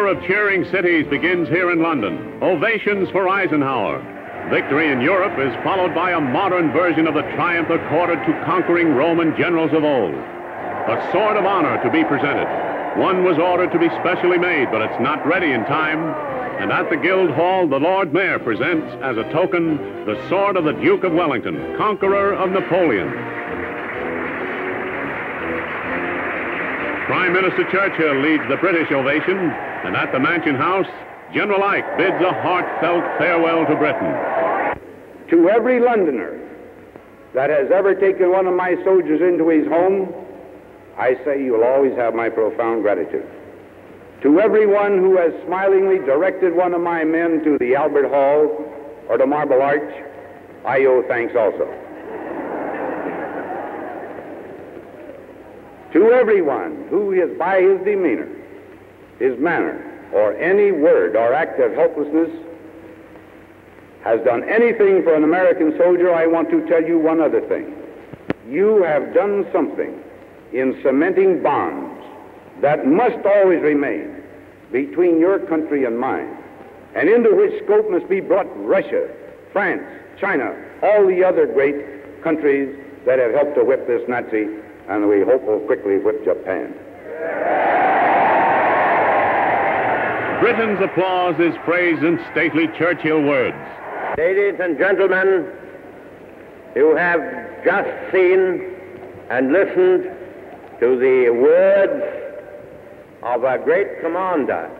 of cheering cities begins here in London. Ovations for Eisenhower. Victory in Europe is followed by a modern version of the triumph accorded to conquering Roman generals of old. A sword of honor to be presented. One was ordered to be specially made, but it's not ready in time. And at the Guildhall, the Lord Mayor presents, as a token, the sword of the Duke of Wellington, conqueror of Napoleon. Prime Minister Churchill leads the British ovation, and at the Mansion House, General Ike bids a heartfelt farewell to Britain. To every Londoner that has ever taken one of my soldiers into his home, I say you'll always have my profound gratitude. To everyone who has smilingly directed one of my men to the Albert Hall or the Marble Arch, I owe thanks also. To everyone who is by his demeanor, his manner, or any word or act of helplessness has done anything for an American soldier, I want to tell you one other thing. You have done something in cementing bonds that must always remain between your country and mine, and into which scope must be brought Russia, France, China, all the other great countries that have helped to whip this Nazi, and we hope will quickly whip Japan. Britain's applause is praised in stately Churchill words. Ladies and gentlemen, you have just seen and listened to the words of a great commander,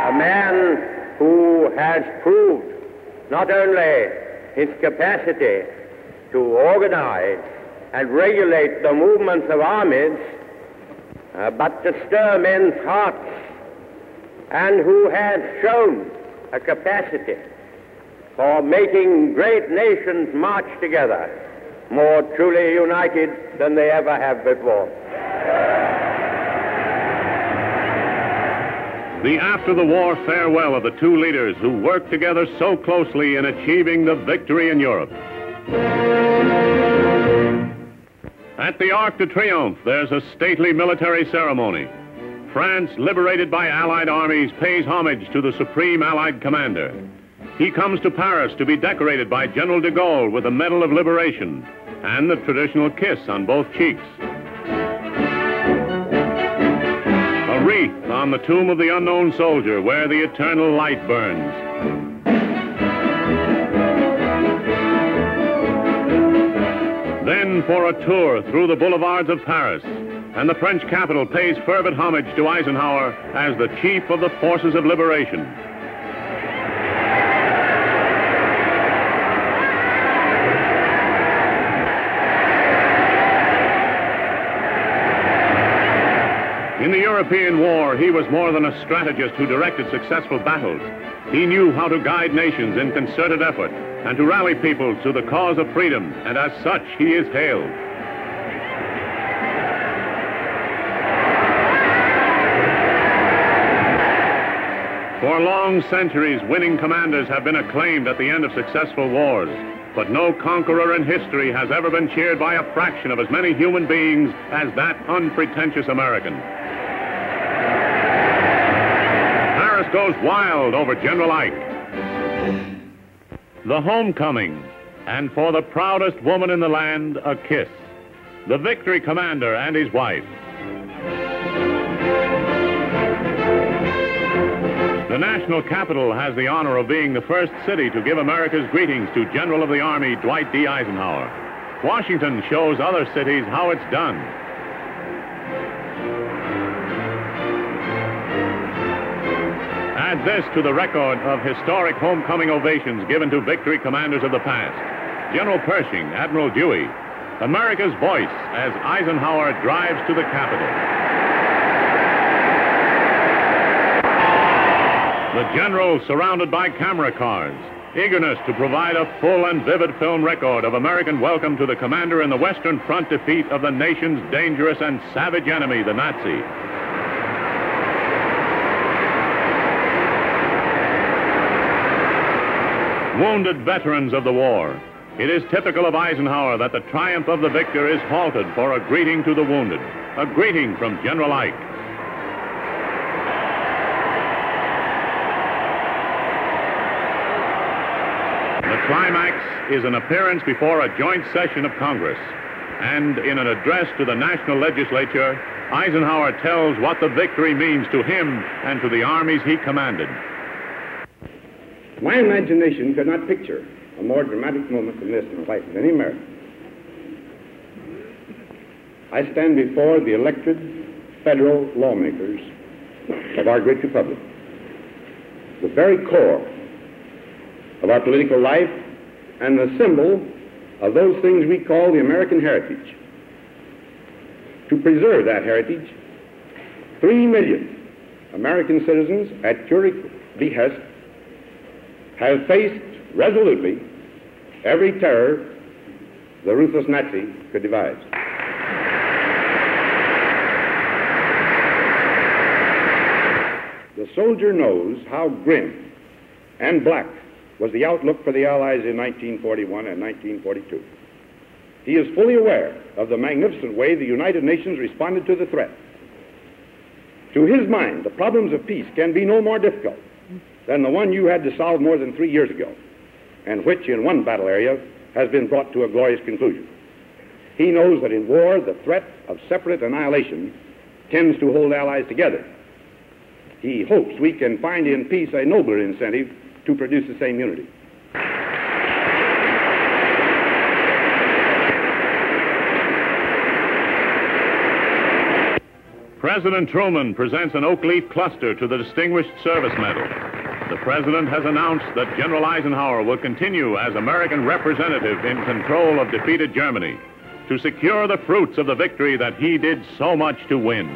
a man who has proved not only his capacity to organize and regulate the movements of armies, but to stir men's hearts, and who has shown a capacity for making great nations march together more truly united than they ever have before. The after-the-war farewell of the two leaders who worked together so closely in achieving the victory in Europe. At the Arc de Triomphe, there's a stately military ceremony. France, liberated by Allied armies, pays homage to the Supreme Allied Commander. He comes to Paris to be decorated by General de Gaulle with the Medal of Liberation and the traditional kiss on both cheeks. A wreath on the tomb of the unknown soldier where the eternal light burns. Then for a tour through the boulevards of Paris, and the French capital pays fervent homage to Eisenhower as the chief of the forces of liberation. In the European war, he was more than a strategist who directed successful battles. He knew how to guide nations in concerted effort and to rally people to the cause of freedom, and as such, he is hailed. For long centuries, winning commanders have been acclaimed at the end of successful wars, but no conqueror in history has ever been cheered by a fraction of as many human beings as that unpretentious American. Paris goes wild over General Ike. The homecoming, and for the proudest woman in the land, a kiss. The victory commander and his wife. The national capital has the honor of being the first city to give America's greetings to General of the Army Dwight D. Eisenhower. Washington shows other cities how it's done. Add this to the record of historic homecoming ovations given to victory commanders of the past. General Pershing, Admiral Dewey, America's voice as Eisenhower drives to the Capitol. The general surrounded by camera cars, eagerness to provide a full and vivid film record of American welcome to the commander in the Western Front defeat of the nation's dangerous and savage enemy, the Nazi. Wounded veterans of the war, It is typical of Eisenhower that the triumph of the victor is halted for a greeting to the wounded, a greeting from General Ike. The climax is an appearance before a joint session of Congress, and in an address to the national legislature, Eisenhower tells what the victory means to him and to the armies he commanded. My imagination could not picture a more dramatic moment than this in the life of any American. I stand before the elected federal lawmakers of our great republic, the very core of our political life and the symbol of those things we call the American heritage. To preserve that heritage, 3 million American citizens, at your behest, have faced resolutely every terror the ruthless Nazi could devise. The soldier knows how grim and black was the outlook for the Allies in 1941 and 1942. He is fully aware of the magnificent way the United Nations responded to the threat. To his mind, the problems of peace can be no more difficult than the one you had to solve more than 3 years ago, and which in one battle area has been brought to a glorious conclusion. He knows that in war, the threat of separate annihilation tends to hold allies together. He hopes we can find in peace a nobler incentive to produce the same unity. President Truman presents an oak leaf cluster to the Distinguished Service Medal. The President has announced that General Eisenhower will continue as American representative in control of defeated Germany to secure the fruits of the victory that he did so much to win.